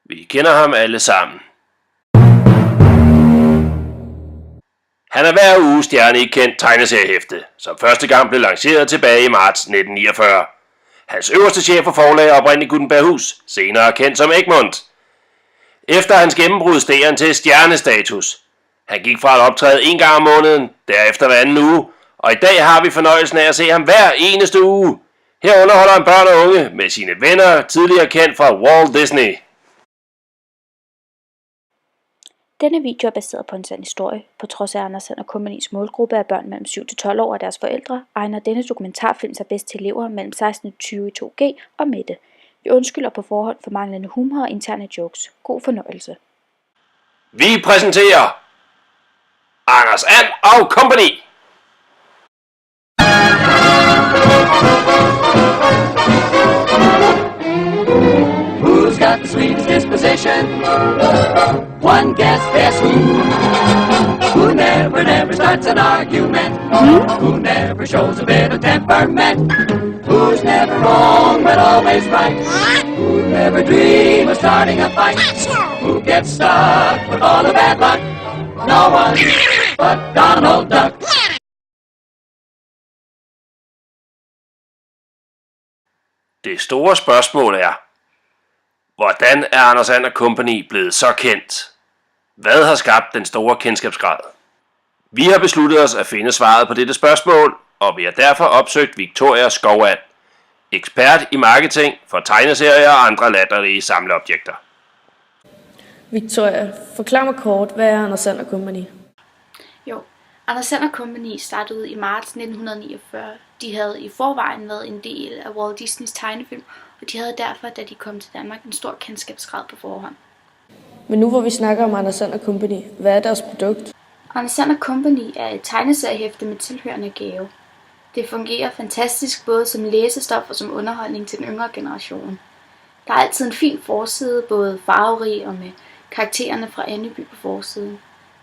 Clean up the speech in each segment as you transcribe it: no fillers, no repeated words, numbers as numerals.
Vi kender ham alle sammen. Han er hver uge stjerne i kendt tegneseriehæfte, som første gang blev lanceret tilbage i marts 1949. Hans øverste chef for forlag er oprindeligt Gutenberghus, senere kendt som Egmont. Efter hans gennembrud steg han til stjernestatus. Han gik fra at optræde en gang om måneden, derefter hver anden uge, og i dag har vi fornøjelsen af at se ham hver eneste uge. Her underholder han børn og unge med sine venner, tidligere kendt fra Walt Disney. Denne video er baseret på en sand historie. På trods af Anders Sand & Company's målgruppe af børn mellem 7 til 12 år og deres forældre, egner denne dokumentarfilm sig bedst til elever mellem 16 og 20 i 2G og Mette. Vi undskylder på forhånd for manglende humor og interne jokes. God fornøjelse. Vi præsenterer Anders Sand & Company. Who's got the sweetest disposition? One guess, guess who? Who never starts an argument? Who never shows a bit of temperament? Who's never wrong but always right? Who never dream of starting a fight? Who gets stuck with all the bad luck? No one but Donald Duck. Det store spørgsmål er, hvordan er Anders Sand & Company blevet så kendt? Hvad har skabt den store kendskabsgrad? Vi har besluttet os at finde svaret på dette spørgsmål, og vi har derfor opsøgt Victoria Skovand, ekspert i marketing for tegneserier og andre latterlige samleobjekter. Victoria, forklar mig kort, hvad er Anders Sand & Company? Jo, Anders Sand & Company startede i marts 1949. De havde i forvejen været en del af Walt Disneys tegnefilm, og de havde derfor, da de kom til Danmark, en stor kendskabsgrad på forhånd. Men nu hvor vi snakker om Anders Sand & Company, hvad er deres produkt? Anders Sand & Company er et tegneseriehæfte med tilhørende gave. Det fungerer fantastisk både som læsestof og som underholdning til den yngre generation. Der er altid en fin forside, både farverig og med karaktererne fra Anneby på forsiden.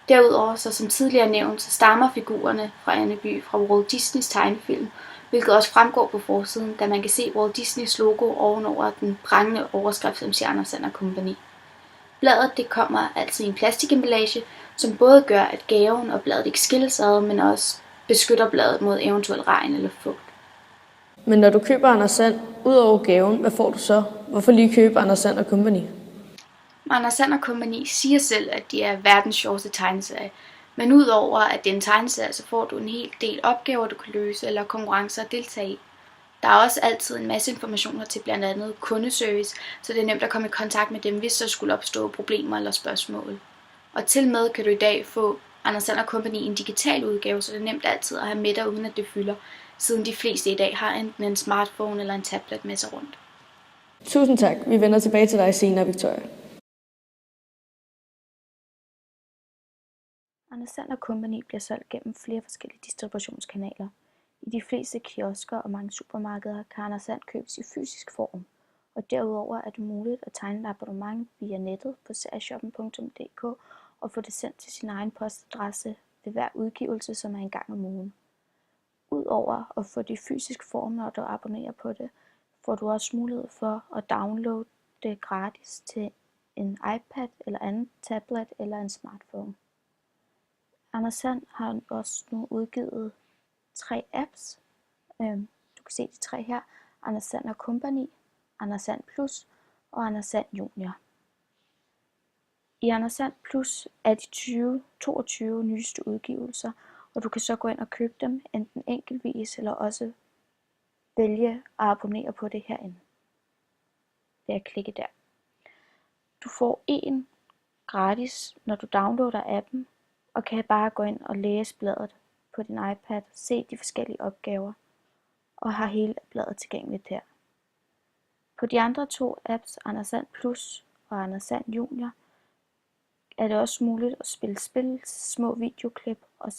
Derudover, så som tidligere nævnt, så stammer figurerne fra Anneby fra Walt Disneys tegnefilm, hvilket også fremgår på forsiden, da man kan se Walt Disneys logo ovenover den prangende overskrift, som siger Anders Sand & Company. Bladet det kommer altid i en plastikemballage, som både gør, at gaven og bladet ikke skilles ad, men også beskytter bladet mod eventuel regn eller fugt. Men når du køber Anders Sand, ud over gaven, hvad får du så? Hvorfor lige købe Anders Sand & Company? Anders Sand & Company siger selv, at de er verdens sjoveste tegneserie. Men udover at det er en tegneserie, så får du en hel del opgaver, du kan løse eller konkurrencer at deltage i. Der er også altid en masse informationer til blandt andet kundeservice, så det er nemt at komme i kontakt med dem, hvis der skulle opstå problemer eller spørgsmål. Og til med kan du i dag få Anders Sand & Company i en digital udgave, så det er nemt altid at have med dig, uden at det fylder, siden de fleste i dag har enten en smartphone eller en tablet med sig rundt. Tusind tak. Vi vender tilbage til dig senere, Victoria. Anders Sand & Company bliver solgt gennem flere forskellige distributionskanaler. I de fleste kiosker og mange supermarkeder kan Anders Sand købes i fysisk form, og derudover er det muligt at tegne et abonnement via nettet på serieshoppen.dk og få det sendt til sin egen postadresse ved hver udgivelse, som er en gang om ugen. Udover at få det i fysisk form, når du abonnerer på det, får du også mulighed for at downloade det gratis til en iPad eller anden tablet eller en smartphone. Anders Sand har også nu udgivet 3 apps. Du kan se de 3 her. Anders Sand & Company, Anders Sand Plus og Anders Sand Junior. I Anders Sand Plus er de 22 nyeste udgivelser, og du kan så gå ind og købe dem enten enkeltvis eller også vælge at abonnere på det herinde ved at klikke der. Du får en gratis, når du downloader appen, og kan bare gå ind og læse bladet på din iPad, se de forskellige opgaver og har hele bladet tilgængeligt her. På de andre 2 apps, Anders Sand Plus og Anders Sand Junior, er det også muligt at spille små videoklip og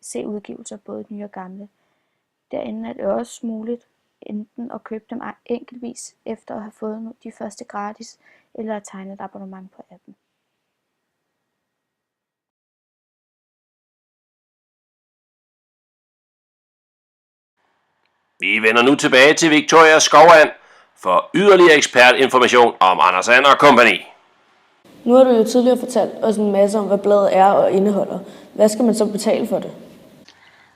se udgivelser både nye og gamle. Derinde er det også muligt enten at købe dem enkeltvis efter at have fået de første gratis, eller at tegne et abonnement på appen. Vi vender nu tilbage til Victoria Skovand for yderligere ekspertinformation om Anders Sand & Company. Nu har du jo tidligere fortalt os en masse om, hvad bladet er og indeholder. Hvad skal man så betale for det?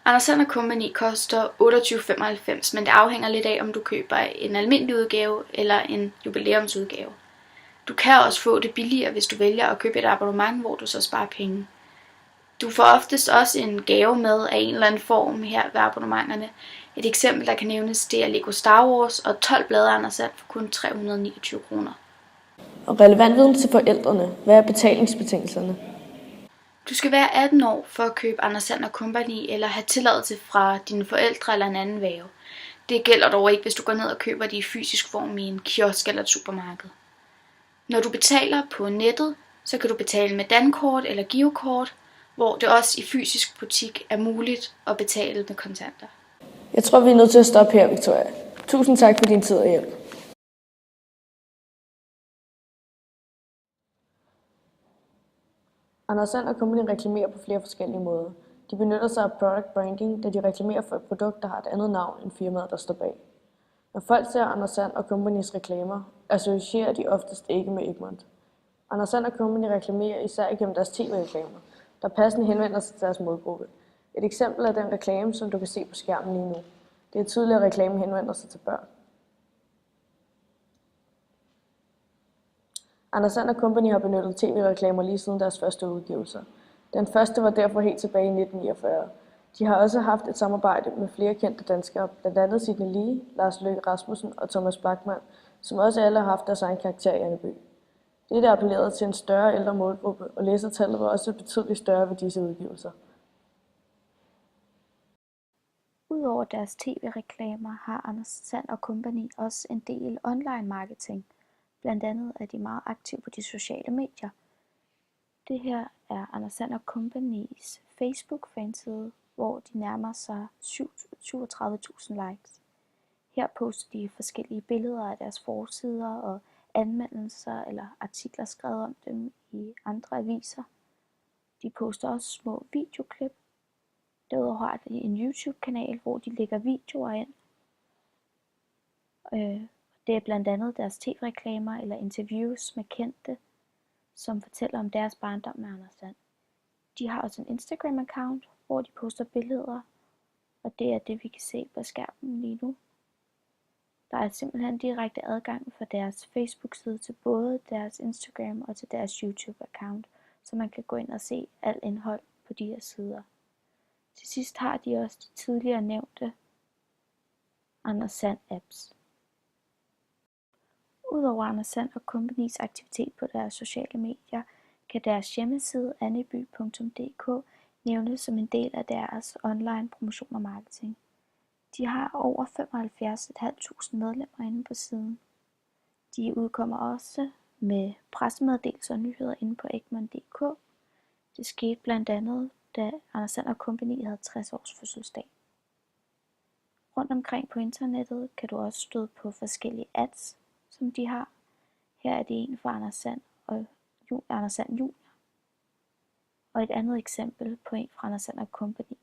Anders Sand Company koster 28,95, men det afhænger lidt af, om du køber en almindelig udgave eller en jubilæumsudgave. Du kan også få det billigere, hvis du vælger at købe et abonnement, hvor du så sparer penge. Du får oftest også en gave med af en eller anden form her ved abonnementerne. Et eksempel, der kan nævnes, det er Lego Star Wars og 12 blade af Anders Sand for kun 329 kroner. Og relevant viden til forældrene. Hvad er betalingsbetingelserne? Du skal være 18 år for at købe Anders Sand Company eller have tilladelse fra dine forældre eller en anden værge. Det gælder dog ikke, hvis du går ned og køber det i fysisk form i en kiosk eller et supermarked. Når du betaler på nettet, så kan du betale med dankort eller girokort, hvor det også i fysisk butik er muligt at betale med kontanter. Jeg tror, vi er nødt til at stoppe her, Victoria. Tusind tak for din tid og hjælp. Anders Sand Company reklamerer på flere forskellige måder. De benytter sig af product branding, da de reklamerer for et produkt, der har et andet navn end firmaet, der står bag. Når folk ser Anders Sand Companys reklamer, associerer de oftest ikke med Egmont. Anders Sand Company reklamerer især igennem deres tv-reklamer, der passende henvender sig til deres målgruppe. Et eksempel er den reklame, som du kan se på skærmen lige nu. Det er tydeligt, at reklamen henvender sig til børn. Anders Sand Company har benyttet tv-reklamer lige siden deres første udgivelser. Den første var derfor helt tilbage i 1949. De har også haft et samarbejde med flere kendte danskere, blandt andet Sidney Lee, Lars Løkke Rasmussen og Thomas Blachman, som også alle har haft deres egen karakter i Anneby. Dette appellerede til en større ældre målgruppe, og læsertallet var også betydeligt større ved disse udgivelser. Udover deres tv-reklamer har Anders Sand Company også en del online marketing. Blandt andet er de meget aktive på de sociale medier. Det her er Anders Sand Companys Facebook-fanside, hvor de nærmer sig 37.000 likes. Her poster de forskellige billeder af deres forsider og anmeldelser eller artikler skrevet om dem i andre aviser. De poster også små videoklip. Derudover har de en YouTube-kanal, hvor de lægger videoer ind. Det er blandt andet deres tv-reklamer eller interviews med kendte, som fortæller om deres barndom med Anders Sand. De har også en Instagram-account, hvor de poster billeder, og det er det, vi kan se på skærmen lige nu. Der er simpelthen direkte adgang fra deres Facebook-side til både deres Instagram og til deres YouTube-account, så man kan gå ind og se alt indhold på de her sider. Til sidst har de også de tidligere nævnte Anders Sand apps. Udover Anders Sand Companys aktivitet på deres sociale medier, kan deres hjemmeside anneby.dk nævnes som en del af deres online promotion og marketing. De har over 75.500 medlemmer inde på siden. De udkommer også med pressemeddelelser og nyheder inde på Egmont.dk. Det skete blandt andet, da Anders Sand Company havde 60 års fødselsdag. Rundt omkring på internettet kan du også støde på forskellige ads, som de har. Her er det en for Anders Sand og Anders Sand Junior. Og et andet eksempel på en fra Anders Sand Company.